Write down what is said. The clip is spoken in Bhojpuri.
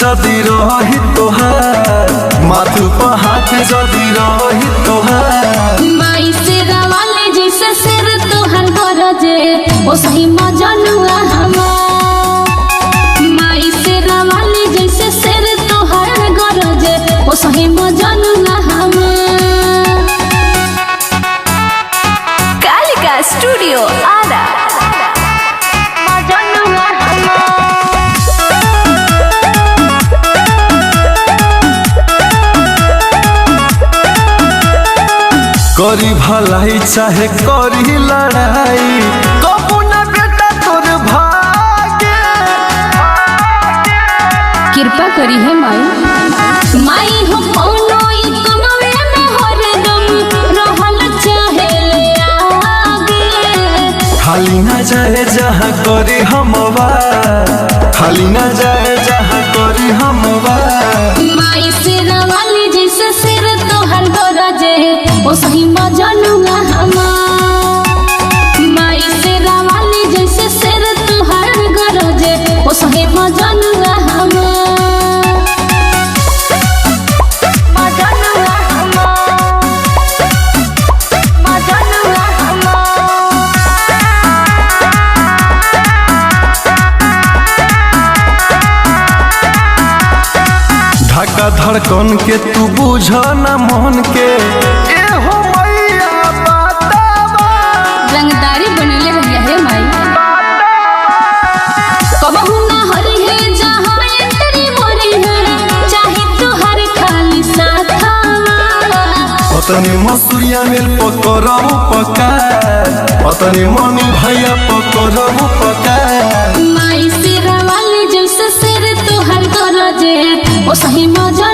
जदि रही तोहार, माथु पर हाथ जदि रही तोहार। माई से रवाले जैसे सिर तोहर गरजे ओ सही मजनुआ हमार। माई से रवाले जैसे सिर तोहर गरजे ओ सही मजनुआ हमार। कालिका स्टूडियो आरा। मजनुआ हमार। करी भलाई चाहे करी लड़ाई, कबू न बेटा तोर भागे। कृपा करी है माई। माई हो कोनो ई कमवे में हरदम रहल चाहे ले आगे। खाली न जाए जहाँ करी हमवा, खाली न जाए जहाँ करी हमवा। माई से रवाली जैसे सिर तोहर गरजे ओ सही मजनुआ हमार। माई से रवाली जैसे सिर तोहर गरजे ओ सही मजनुआ हमार। मजनुआ हमार। मजनुआ हमार। धक्का धड़कन के तू बुझ न मन के, ए हो मैया बतावा। रंगदारी बनले रहिया है माई। कबहू ना हरी है जहाँ एंट्री मोरी है, चाहे तोहर खाली साथवा। पतनी मसूरिया में पकड़ू पकार, पतनी मनी भैया पकड़ू पकार। माई से रवाली जैसे सिर तोहर गरजे ओ सही मजा